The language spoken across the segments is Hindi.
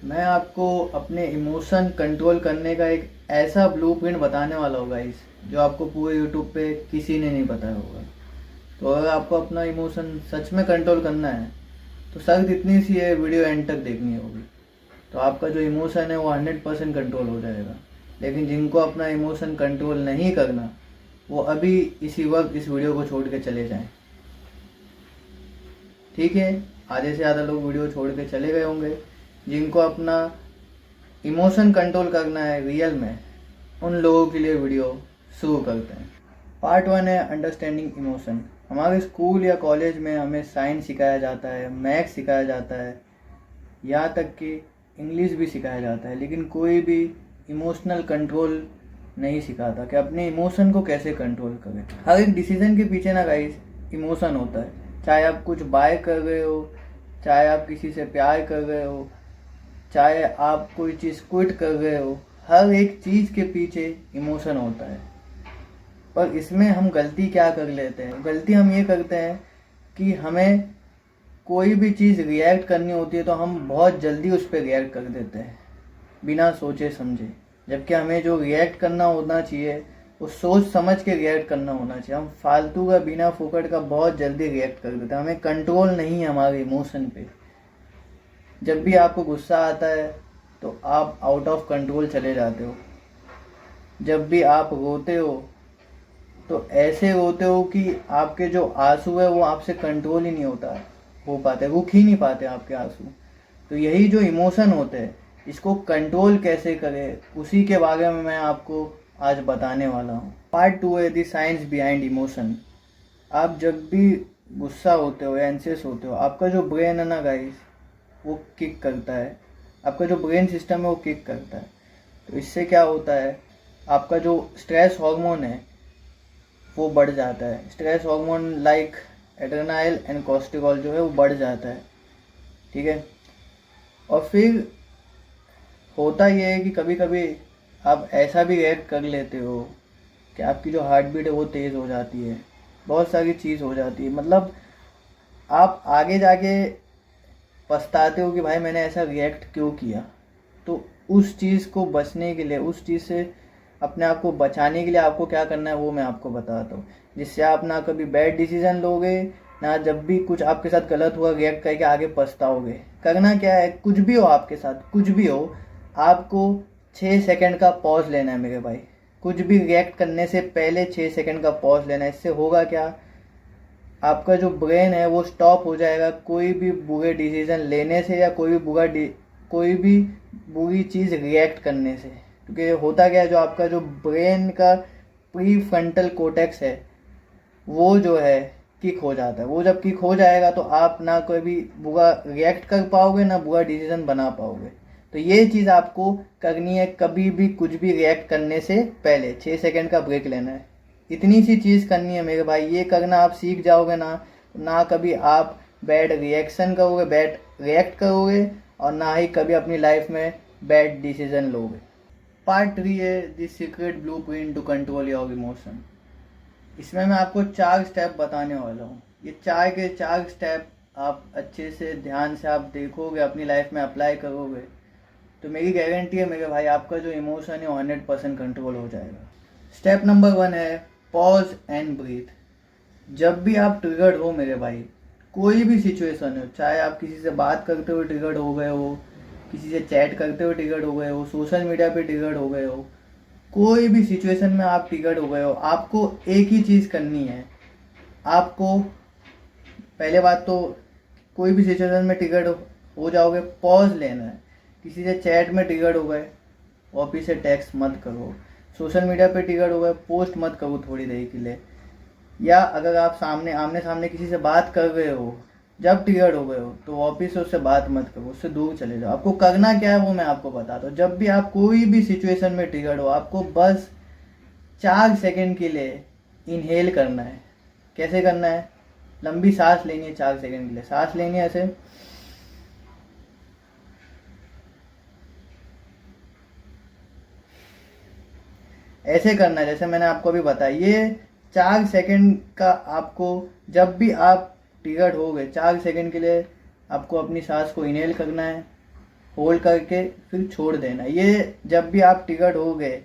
मैं आपको अपने इमोशन कंट्रोल करने का एक ऐसा ब्लूप्रिंट बताने वाला हूँ गाइस, जो आपको पूरे यूट्यूब पे किसी ने नहीं बताया होगा। तो अगर आपको अपना इमोशन सच में कंट्रोल करना है तो शर्त इतनी सी है, वीडियो एंड तक देखनी होगी। तो आपका जो इमोशन है वो 100% कंट्रोल हो जाएगा। लेकिन जिनको अपना इमोशन कंट्रोल नहीं करना, वो अभी इसी वक्त इस वीडियो को छोड़ के चले जाएं। ठीक है, आधे से ज़्यादा लोग वीडियो छोड़ के चले गए होंगे। जिनको अपना इमोशन कंट्रोल करना है रियल में, उन लोगों के लिए वीडियो शुरू करते हैं। पार्ट 1 है अंडरस्टैंडिंग इमोशन। हमारे स्कूल या कॉलेज में हमें साइंस सिखाया जाता है, मैथ्स सिखाया जाता है, यहाँ तक कि इंग्लिश भी सिखाया जाता है, लेकिन कोई भी इमोशनल कंट्रोल नहीं सिखाता कि अपने इमोशन को कैसे कंट्रोल करें। हर एक डिसीजन के पीछे ना गाइस इमोशन होता है। चाहे आप कुछ बाय कर रहे हो, चाहे आप किसी से प्यार कर रहे हो, चाहे आप कोई चीज़ क्विट कर रहे हो, हर एक चीज़ के पीछे इमोशन होता है। पर इसमें हम गलती क्या कर लेते हैं? गलती हम ये करते हैं कि हमें कोई भी चीज़ रिएक्ट करनी होती है तो हम बहुत जल्दी उस पर रिएक्ट कर देते हैं बिना सोचे समझे। जबकि हमें जो रिएक्ट करना होना चाहिए वो सोच समझ के रिएक्ट करना होना चाहिए। हम फालतू का, बिना फोकट का बहुत जल्दी रिएक्ट कर देते हैं। हमें कंट्रोल नहीं है हमारे इमोशन पे। जब भी आपको गुस्सा आता है तो आप आउट ऑफ कंट्रोल चले जाते हो। जब भी आप रोते हो तो ऐसे रोते हो कि आपके जो आंसू है वो आपसे कंट्रोल ही नहीं हो पाते, रुक ही नहीं पाते आपके आंसू। तो यही जो इमोशन होते हैं, इसको कंट्रोल कैसे करें, उसी के बारे में मैं आपको आज बताने वाला हूँ। पार्ट 2 है द साइंस बिहाइंड इमोशन। आप जब भी गुस्सा होते हो या एंशियस होते हो, आपका जो ब्रेन है ना गाइस, वो किक करता है। आपका जो ब्रेन सिस्टम है वो किक करता है। तो इससे क्या होता है, आपका जो स्ट्रेस हार्मोन है वो बढ़ जाता है। Stress hormone like adrenaline and cortisol जो है वो बढ़ जाता है। ठीक है, और फिर होता ये है कि कभी कभी आप ऐसा भी रिएक्ट कर लेते हो कि आपकी जो हार्ट बीट है वो तेज़ हो जाती है, बहुत सारी चीज़ हो जाती है। मतलब आप आगे जाके पछताते हो कि भाई मैंने ऐसा रिएक्ट क्यों किया। तो उस चीज़ को बचने के लिए, उस चीज़ से अपने आप को बचाने के लिए आपको क्या करना है वो मैं आपको बताता हूँ, जिससे आप ना कभी बैड डिसीजन लोगे, ना जब भी कुछ आपके साथ गलत हुआ रिएक्ट करके आगे पछताओगे। करना क्या है, कुछ भी हो आपके साथ, कुछ भी हो, आपको 6 सेकंड का पॉज लेना है मेरे भाई। कुछ भी रिएक्ट करने से पहले 6 सेकंड का पॉज लेना है। इससे होगा क्या, आपका जो ब्रेन है वो स्टॉप हो जाएगा कोई भी बुरे डिसीजन लेने से या कोई भी बुरी चीज़ रिएक्ट करने से। क्योंकि होता क्या है, जो आपका जो ब्रेन का प्री फ्रंटल कोर्टेक्स है वो जो है किक हो जाता है। वो जब किक हो जाएगा तो आप ना कोई भी बुरा रिएक्ट कर पाओगे, ना बुरा डिसीजन बना पाओगे। तो ये चीज़ आपको करनी है, कभी भी कुछ भी रिएक्ट करने से पहले 6 सेकंड का ब्रेक लेना है। इतनी सी चीज़ करनी है मेरे भाई। ये करना आप सीख जाओगे ना, ना कभी आप बैड रिएक्शन करोगे, बैड रिएक्ट करोगे, और ना ही कभी अपनी लाइफ में बैड डिसीजन लोगे। पार्ट 3 है the secret blueprint to control your emotion. इसमें मैं आपको 4 स्टेप बताने वाला हूँ। ये 4 के 4 स्टेप आप अच्छे से ध्यान से आप देखोगे, अपनी लाइफ में अप्लाई करोगे, तो मेरी गारंटी है मेरे भाई, आपका जो इमोशन है वो 100% कंट्रोल हो जाएगा। स्टेप नंबर 1 है पॉज एंड ब्रीथ। जब भी आप ट्रिगर्ड हो मेरे भाई, कोई भी सिचुएशन हो, चाहे आप किसी से बात करते हुए ट्रिगर्ड हो गए हो, किसी से चैट करते हुए ट्रिगर्ड हो गए हो, सोशल मीडिया पे ट्रिगर्ड हो गए हो, कोई भी सिचुएशन में आप ट्रिगर्ड हो गए हो, आपको एक ही चीज़ करनी है। आपको पहले बात तो, कोई भी सिचुएशन में ट्रिगर्ड हो जाओगे, पॉज लेना है। किसी से चैट में ट्रिगर्ड हो गए, ऑफिस से टेक्स्ट मत करो। सोशल मीडिया पे ट्रिगर्ड हो गए, पोस्ट मत करो थोड़ी देर के लिए। या अगर आप आमने सामने किसी से बात कर रहे हो, जब ट्रिगर्ड हो गए हो, तो ऑफिस से उससे बात मत करो, उससे दूर चले जाओ। आपको करना क्या है वो मैं आपको बताता हूँ। जब भी आप कोई भी सिचुएशन में ट्रिगर्ड हो, आपको बस 4 सेकंड के लिए इनहेल करना है। कैसे करना है, लंबी सांस लेनी है। 4 सेकंड के लिए सांस लेनी है ऐसे, ऐसे करना है जैसे मैंने आपको अभी बताया। ये 4 सेकंड का आपको, जब भी आप ट्रिगर्ड हो गए, 4 सेकंड के लिए आपको अपनी सांस को इनहेल करना है, होल्ड करके फिर छोड़ देना। ये जब भी आप ट्रिगर्ड हो गए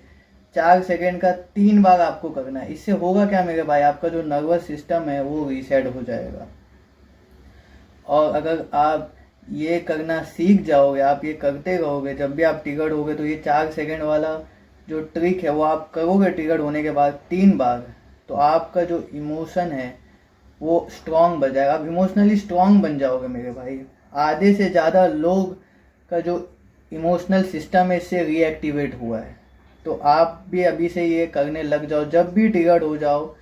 4 सेकेंड का 3 बार आपको करना है। इससे होगा क्या मेरे भाई, आपका जो नर्वस सिस्टम है वो रीसेट हो जाएगा। और अगर आप ये करना सीख जाओगे, आप ये करते रहोगे, जब भी आप ट्रिगर्ड होगे तो ये 4 सेकेंड वाला जो ट्रिक है वो आप करोगे ट्रिगर्ड होने के बाद 3 बार, तो आपका जो इमोशन है वो स्ट्रांग बन जाएगा। आप इमोशनली स्ट्रांग बन जाओगे मेरे भाई। आधे से ज़्यादा लोग का जो इमोशनल सिस्टम है इससे रीएक्टिवेट हुआ है। तो आप भी अभी से ये करने लग जाओ। जब भी ट्रिगर्ड हो जाओ,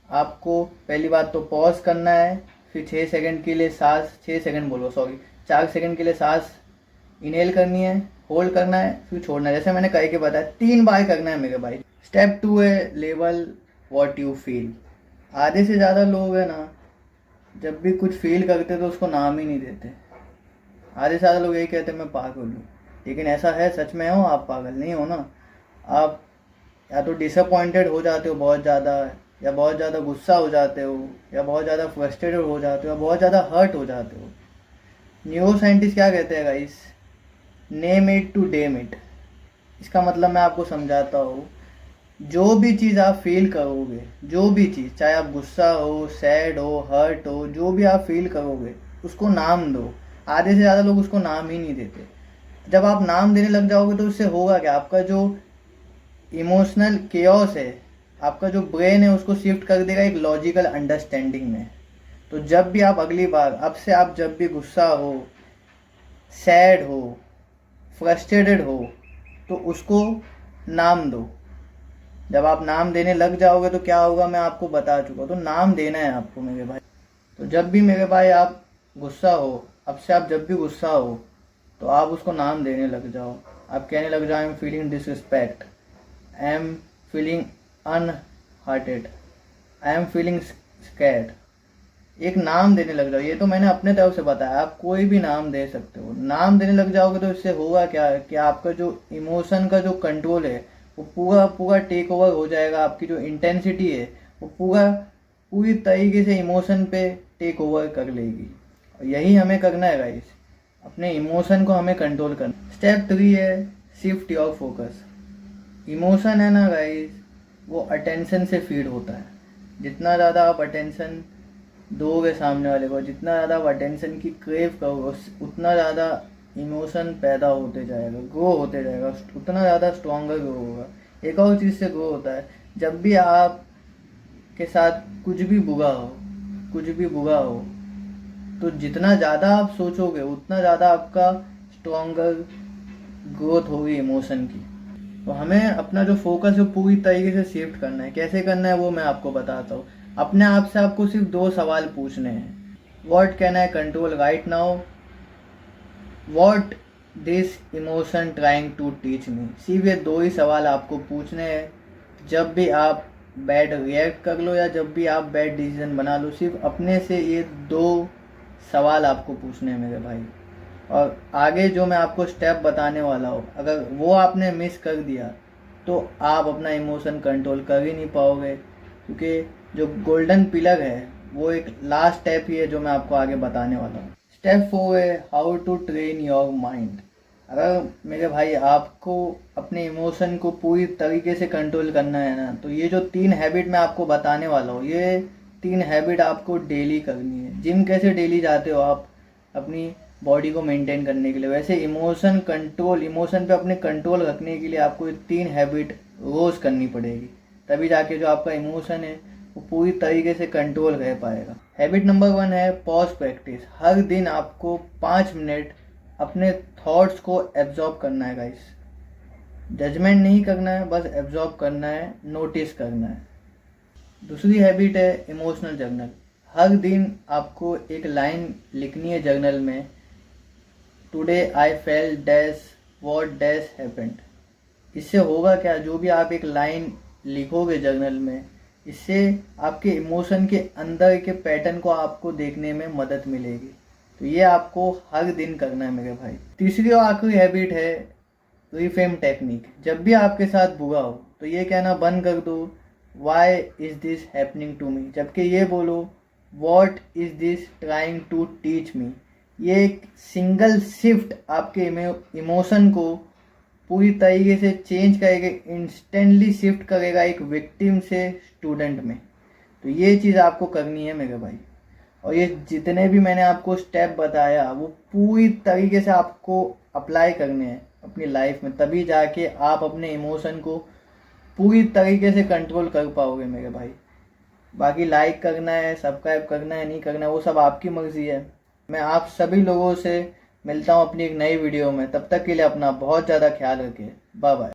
आपको पहली बात तो पॉज करना है, फिर 6 सेकंड के लिए सांस, 6 सेकंड बोलो सॉरी 4 सेकंड के लिए सांस इनहेल करनी है, होल्ड करना है, फिर छोड़ना है। जैसे मैंने कह के बताया 3 बार करना है मेरे भाई। स्टेप 2 है लेवल व्हाट यू फील। आधे से ज़्यादा लोग हैं ना, जब भी कुछ फील करते तो उसको नाम ही नहीं देते। आधे से ज़्यादा लोग यही कहते हैं मैं पागल हूँ, लेकिन ऐसा है सच में हो? आप पागल नहीं हो ना। आप या तो डिसअपॉइंटेड हो जाते हो बहुत ज़्यादा, या बहुत ज़्यादा गुस्सा हो जाते हो, या बहुत ज़्यादा फ्रस्ट्रेटेड हो जाते हो, या बहुत ज़्यादा हर्ट हो जाते हो। न्यूरो साइंटिस्ट क्या कहते हैं guys, name it to tame it. इसका मतलब मैं आपको समझाता हूँ। जो भी चीज़ आप फील करोगे, जो भी चीज़, चाहे आप गुस्सा हो, सैड हो, हर्ट हो, जो भी आप फील करोगे उसको नाम दो। आधे से ज़्यादा लोग उसको नाम ही नहीं देते। जब आप नाम देने लग जाओगे तो उससे होगा क्या, आपका जो इमोशनल केओस है, आपका जो ब्रेन है उसको शिफ्ट कर देगा एक लॉजिकल अंडरस्टैंडिंग में। तो जब भी आप अगली बार, अब से आप जब भी गुस्सा हो, सैड हो, फ्रस्ट्रेटेड हो, तो उसको नाम दो। जब आप नाम देने लग जाओगे तो क्या होगा मैं आपको बता चुका हूँ। तो नाम देना है आपको मेरे भाई। तो जब भी मेरे भाई आप गुस्सा हो, अब से आप जब भी गुस्सा हो तो आप उसको नाम देने लग जाओ। आप कहने लग जाओ I am feeling disrespect, I am feeling unhearted, I am feeling scared. एक नाम देने लग जाओ। ये तो मैंने अपने तरफ से बताया, आप कोई भी नाम दे सकते हो। नाम देने लग जाओगे तो इससे होगा क्या कि आपका जो इमोशन का जो कंट्रोल है वो पूरा पूरा टेक ओवर हो जाएगा। आपकी जो इंटेंसिटी है वो पूरी तरीके से इमोशन पे टेक ओवर कर लेगी। और यही हमें करना है गाइस, अपने इमोशन को हमें कंट्रोल करना। स्टेप 3 है शिफ्ट योर फोकस। इमोशन है ना गाइस, वो अटेंशन से फीड होता है। जितना ज़्यादा आप अटेंशन दोगे सामने वाले को, जितना ज़्यादा आप अटेंशन की क्रेव करोगे, उतना ज़्यादा इमोशन पैदा होते जाएगा, ग्रो होते जाएगा, उतना ज़्यादा स्ट्रॉन्गर ग्रो होगा। एक और चीज़ से ग्रो होता है, जब भी आप के साथ कुछ भी बुरा हो तो जितना ज़्यादा आप सोचोगे उतना ज़्यादा आपका स्ट्रॉन्गर ग्रोथ होगी इमोशन की। तो हमें अपना जो फोकस है पूरी तरीके से शिफ्ट करना है। कैसे करना है वो मैं आपको बताता हूँ। अपने आप से आपको सिर्फ 2 सवाल पूछने हैं। What can I control right now, what this emotion trying to teach me. सिर्फ ये 2 ही सवाल आपको पूछने हैं। जब भी आप बैड रिएक्ट कर लो या जब भी आप बैड डिसीजन बना लो, सिर्फ अपने से ये 2 सवाल आपको पूछने हैं मेरे भाई। और आगे जो मैं आपको स्टेप बताने वाला हूँ, अगर वो आपने मिस कर दिया तो आप अपना इमोशन कंट्रोल कर ही नहीं पाओगे। क्योंकि जो गोल्डन पिलर है वो एक लास्ट स्टेप ही है जो मैं आपको आगे बताने वाला हूँ। स्टेप 4 है how to train your mind. अगर मेरे भाई आपको अपने इमोशन को पूरी तरीके से कंट्रोल करना है ना, तो ये जो 3 हैबिट मैं आपको बताने वाला हूँ, ये 3 हैबिट आपको डेली करनी है। जिम कैसे डेली जाते हो आप अपनी बॉडी को मेंटेन करने के लिए, वैसे इमोशन पे अपने कंट्रोल रखने के लिए आपको ये 3 हैबिट रोज़ करनी पड़ेगी। तभी जाके जो आपका इमोशन है वो पूरी तरीके से कंट्रोल रह पाएगा। हैबिट नंबर 1 है पॉज प्रैक्टिस। हर दिन आपको 5 मिनट अपने थॉट्स को एब्जॉर्ब करना है गाइस। जजमेंट नहीं करना है, बस एब्जॉर्ब करना है, नोटिस करना है। दूसरी हैबिट है इमोशनल जर्नल। हर दिन आपको एक लाइन लिखनी है जर्नल में, today I felt dash what dash happened. इससे होगा क्या, जो भी आप एक लाइन लिखोगे जर्नल में, इससे आपके इमोशन के अंदर के पैटर्न को आपको देखने में मदद मिलेगी। तो ये आपको हर दिन करना है मेरे भाई। तीसरी और आखिरी हैबिट है रिफ्रेम टेक्निक। जब भी आपके साथ बुरा हो तो ये कहना बंद कर दो why is this happening to me, जबकि ये बोलो what is this trying to teach me. ये एक सिंगल शिफ्ट आपके इमोशन को पूरी तरीके से चेंज करेगा, इंस्टेंटली शिफ्ट करेगा एक विक्टिम से स्टूडेंट में। तो ये चीज़ आपको करनी है मेरे भाई। और ये जितने भी मैंने आपको स्टेप बताया वो पूरी तरीके से आपको अप्लाई करने हैं अपनी लाइफ में, तभी जाके आप अपने इमोशन को पूरी तरीके से कंट्रोल कर पाओगे मेरे भाई। बाकी लाइक करना है, सब्सक्राइब करना है, नहीं करना है, वो सब आपकी मर्जी है। मैं आप सभी लोगों से मिलता हूँ अपनी एक नई वीडियो में। तब तक के लिए अपना बहुत ज़्यादा ख्याल रखिए। Bye bye.